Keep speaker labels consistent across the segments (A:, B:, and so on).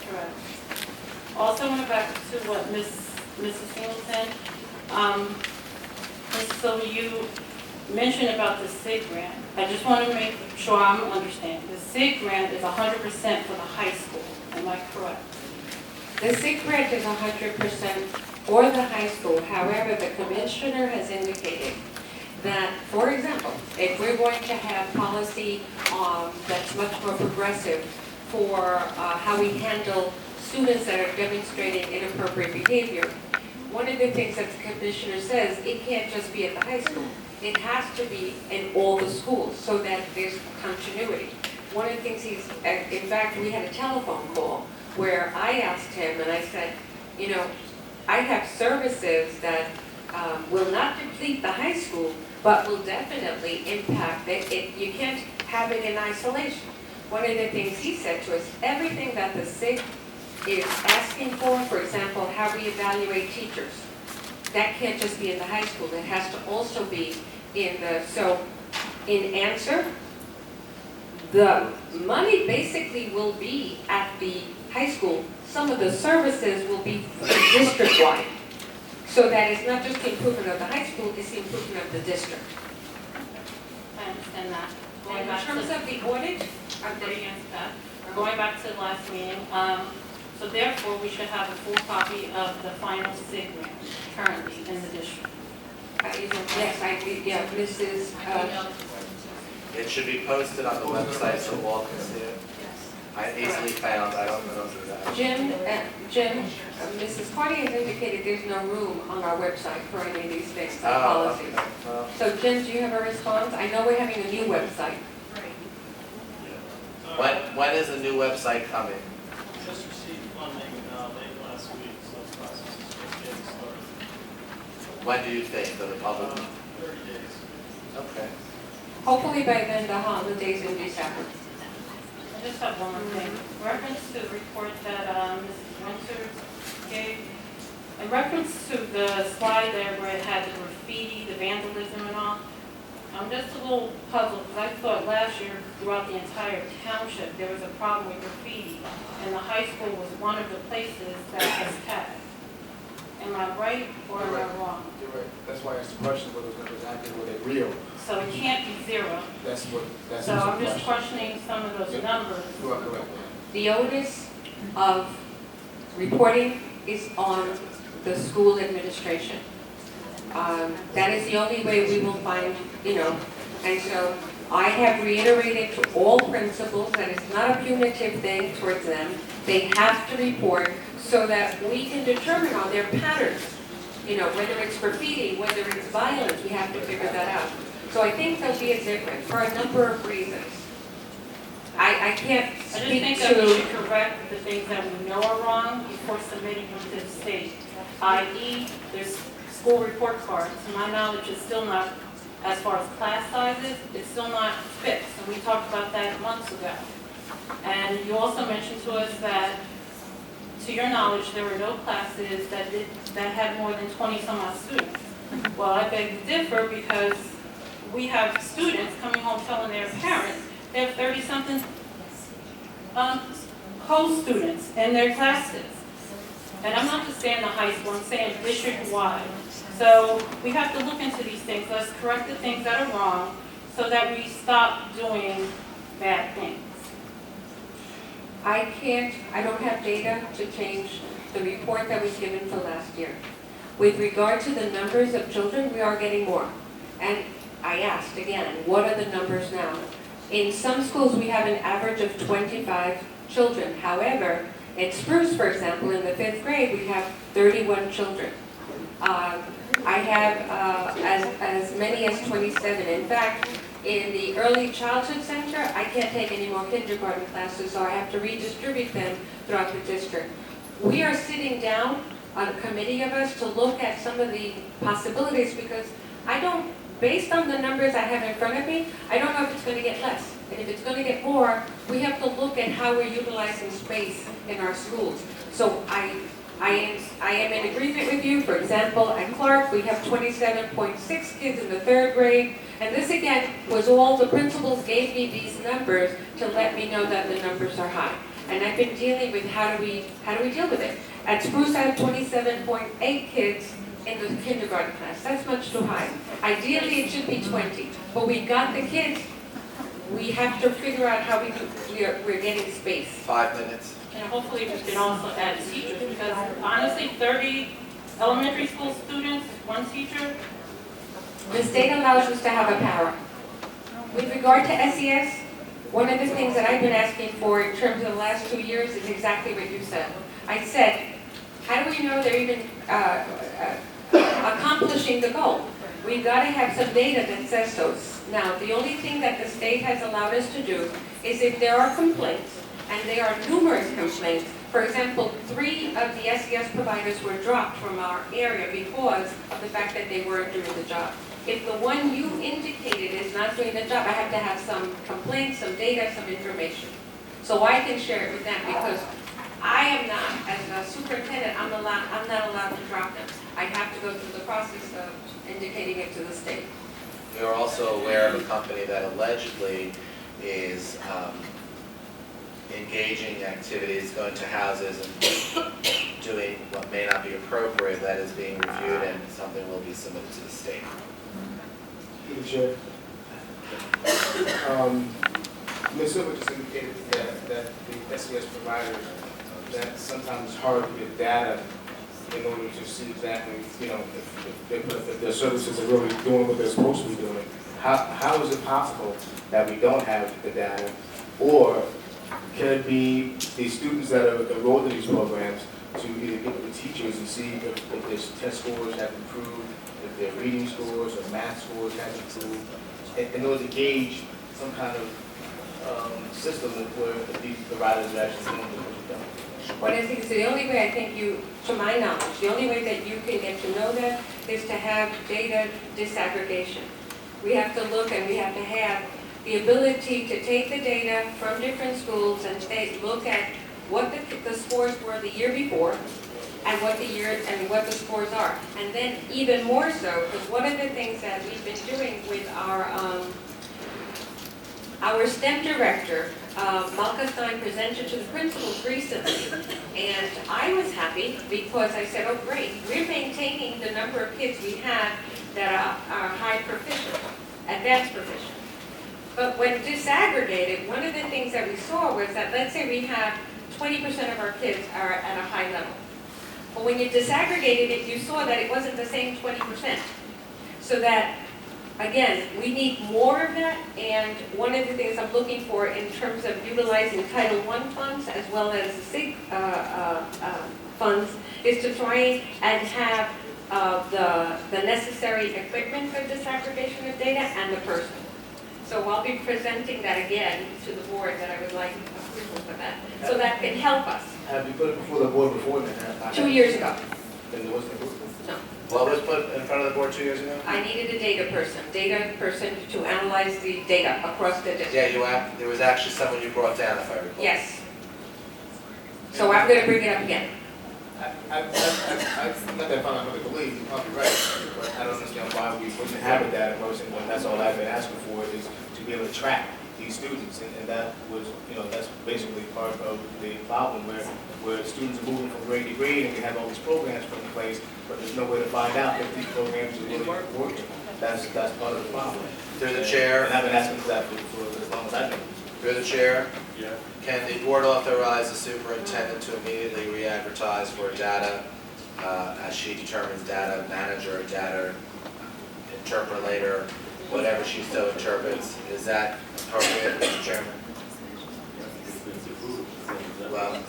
A: correct. Also, went back to what Mrs. Singleton, Mrs. Silver, you mentioned about the SIG grant. I just want to make sure I'm understanding. The SIG grant is 100% for the high school. Am I correct?
B: The SIG grant is 100% for the high school. However, the commissioner has indicated that, for example, if we're going to have policy that's much more progressive for how we handle students that are demonstrating inappropriate behavior, one of the things that the commissioner says, it can't just be at the high school. It has to be in all the schools so that there's continuity. One of the things in fact, we had a telephone call where I asked him and I said, you know, I have services that will not deplete the high school, but will definitely impact it. You can't have it in isolation. One of the things he said to us, everything that the SIG is asking for example, how we evaluate teachers, that can't just be in the high school. It has to also be in the, so in answer, the money basically will be at the high school. Some of the services will be district-wide. So that it's not just the improvement of the high school, it's the improvement of the district.
A: I understand that.
B: And in terms of the audit,
A: I'm going against that. Going back to the last meeting, so therefore we should have a full copy of the final SIG grant currently in the district.
B: yes, I did, yeah, Mrs.
C: It should be posted on the website so all can see it. I easily found, I don't know if that.
B: Jim, Mrs. Carty has indicated there's no room on our website for any of these things, the
C: Oh,
B: policies.
C: okay. Well,
B: So Jim, do you have a response? I know we're having a new website.
C: when is the new website coming?
D: Just received funding late last week, so the process is just getting started.
C: When do you think for the public?
D: 30 days.
C: Okay.
B: Hopefully by then the holidays in December.
A: I just have one more thing. Reference to the report that Mrs. Winters gave, in reference to the slide there where it had the graffiti, the vandalism and all, I'm just a little puzzled because I thought last year throughout the entire township there was a problem with graffiti and the high school was one of the places that was tagged. Am I right or am I wrong?
E: You're right. That's why I asked the question whether it was active or they real.
A: So it can't be zero.
E: That's
A: So I'm
E: the
A: just
E: question.
A: questioning some of those numbers.
E: You are correct.
B: The onus of reporting is on the school administration. That is the only way we will find, and so I have reiterated to all principals that it's not a punitive thing towards them. They have to report so that we can determine are there patterns, whether it's graffiti, whether it's violence, we have to figure that out. So I think there'll be a difference for a number of reasons. I can't
A: I just
B: speak
A: think that we should
B: to,
A: correct the things that we know are wrong before submitting them to the state. I.e., there's school report cards. To my knowledge, it's still not, as far as class sizes, it's still not fixed. And we talked about that months ago. And you also mentioned to us that, to your knowledge, there were no classes that had more than 20 some odd students. Well, I beg to differ because we have students coming home telling their parents they have 30-something co-students in their classes. And I'm not just saying the high school, I'm saying district-wide. So we have to look into these things. Let's correct the things that are wrong so that we stop doing bad things.
B: I don't have data to change the report that was given for last year. With regard to the numbers of children, we are getting more. And I asked again, what are the numbers now? In some schools, we have an average of 25 children. However, at Spruce, for example, in the 5th grade, we have 31 children. I have as many as 27. In fact, in the early childhood center, I can't take any more kindergarten classes, so I have to redistribute them throughout the district. We are sitting down on a committee of us to look at some of the possibilities because based on the numbers I have in front of me, I don't know if it's going to get less. And if it's going to get more, we have to look at how we're utilizing space in our schools. So I am in agreement with you. For example, at Clark, we have 27.6 kids in the 3rd grade. And this, again, was all the principals gave me these numbers to let me know that the numbers are high. And I've been dealing with how do we deal with it? At Spruce, I have 27.8 kids in the kindergarten class. That's much too high. Ideally, it should be 20, but we got the kids. We have to figure out how we're getting space.
C: 5 minutes.
A: And hopefully we can also add teachers, because honestly, 30 elementary school students, one teacher,
B: The state allows us to have a para. With regard to SES, one of the things that I've been asking for in terms of the last 2 years is exactly what you said. I said, how do we know they're even accomplishing the goal? We've got to have some data that says so. Now, the only thing that the state has allowed us to do is if there are complaints, and there are numerous complaints. For example, 3 of the SES providers were dropped from our area because of the fact that they weren't doing the job. If the one you indicated is not doing the job, I have to have some complaints, some data, some information. So I can share it with them, because I am not, as a superintendent, I'm not allowed to drop them. I have to go through the process of indicating it to the state.
C: We are also aware of a company that allegedly is engaging activities, going to houses and doing what may not be appropriate. That is being reviewed, and something will be submitted to the state.
E: Through the chair. Ms. Silver just indicated that the SES providers, that sometimes it's hard to get data in order to see exactly, if their services are really doing what they're supposed to be doing. How is it possible that we don't have the data? Or can it be the students that are enrolled in these programs to either get with the teachers and see if their test scores have improved, if their reading scores or math scores have improved, in order to gauge some kind of system where these providers are actually doing what they're doing?
B: What I think is the only way, I think you, to my knowledge, the only way that you can get to know them is to have data disaggregation. We have to look, and we have to have the ability to take the data from different schools and look at what the scores were the year before and what the scores are. And then even more so, because one of the things that we've been doing with our STEM director, Malka Stein, presented to the principals recently, and I was happy because I said, oh great, we're maintaining the number of kids we have that are high proficient, advanced proficient. But when disaggregated, one of the things that we saw was that, let's say we have 20% of our kids are at a high level. But when you disaggregated it, you saw that it wasn't the same 20%. So that, again, we need more of that, and one of the things I'm looking for in terms of utilizing Title I funds as well as SIG funds is to try and have the necessary equipment for disaggregation of data and the person. So I'll be presenting that again to the board, that I would like approval for that, so that can help us.
E: Have you put it before the board before then?
B: 2 years ago.
E: Then there wasn't a
B: No.
C: What was put in front of the board 2 years ago?
B: I needed a data person to analyze the data across the district.
C: Yeah, there was actually someone you brought down, if I recall.
B: Yes. So I'm going to bring it up again.
E: not that I'm not going to believe, you're probably right, but I don't understand why we wouldn't have a data person when that's all I've been asking for is to be able to track these students, and that was, that's basically part of the problem where students are moving from grade to grade, and we have all these programs put in place, but there's no way to find out if these programs are really working. That's part of the problem.
C: Through the chair.
E: And I've been asking for that for as long as I've been.
C: Through the chair.
E: Yeah.
C: Can the board authorize the superintendent to immediately re-advertise for data, as she determines data manager, data interpolator, whatever she so interprets? Is that appropriate, Mr. Chairman? Well,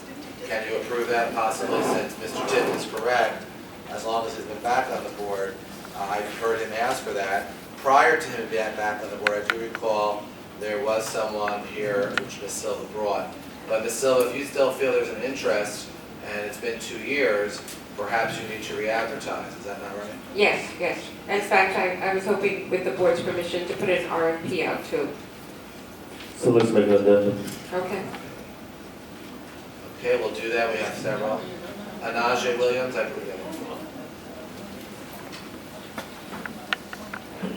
C: can you approve that possibly, since Mr. Tiff is correct, as long as he's been back on the board? I've heard him ask for that. Prior to him being back on the board, I do recall there was someone here, which Ms. Silva brought. But Ms. Silva, if you still feel there's an interest, and it's been 2 years, perhaps you need to re-advertise. Is that not right?
B: Yes, yes. In fact, I was hoping with the board's permission to put an RFP out too.
F: So let's make an addendum.
B: Okay.
C: Okay, we'll do that. We have several. Anaje Williams, I believe.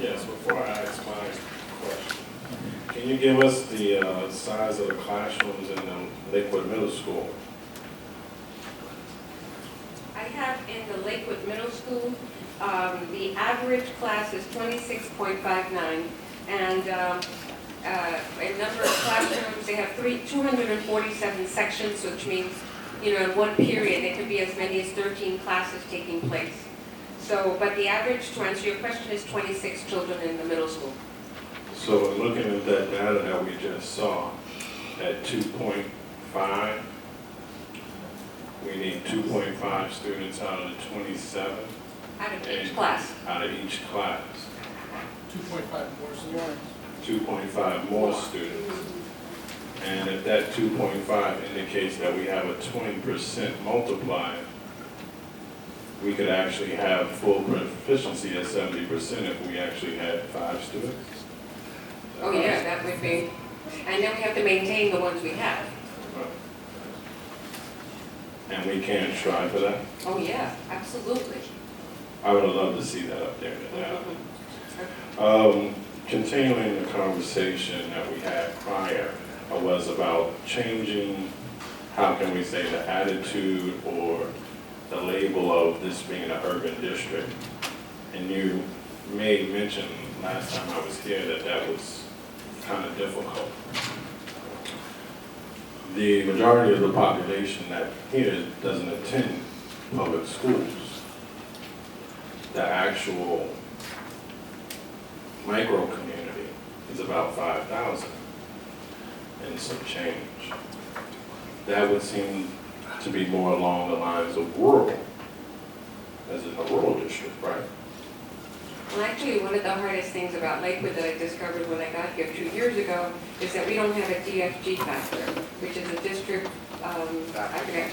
G: Yes, before I ask my question, Can you give us the size of the classrooms in the Lakewood Middle School?
B: I have in the Lakewood Middle School, the average class is 26.59, and in number of classrooms, they have 247 sections, which means, you know, in one period, there could be as many as 13 classes taking place. So, but the average, to answer your question, is 26 children in the middle school.
G: So looking at that data that we just saw, at 2.5, we need 2.5 students out of the 27,
B: Out of each class.
G: out of each class.
D: 2.5 more students.
G: 2.5 more students. And if that 2.5 indicates that we have a 20% multiplier, we could actually have full proficiency at 70% if we actually had 5 students.
B: Oh, yeah, that would be, and then we have to maintain the ones we have.
G: And we can strive for that.
B: Oh, yeah, absolutely.
G: I would love to see that up there. Continuing the conversation that we had prior was about changing, how can we say, the attitude or the label of this being an urban district. And you made mention last time I was here that that was kind of difficult. The majority of the population that here doesn't attend public schools. The actual micro community is about 5,000 and some change. That would seem to be more along the lines of rural, as in a rural district, right?
B: Well, actually, one of the hardest things about Lakewood that I discovered when I got here 2 years ago is that we don't have a DFG factor, which is a district, I forget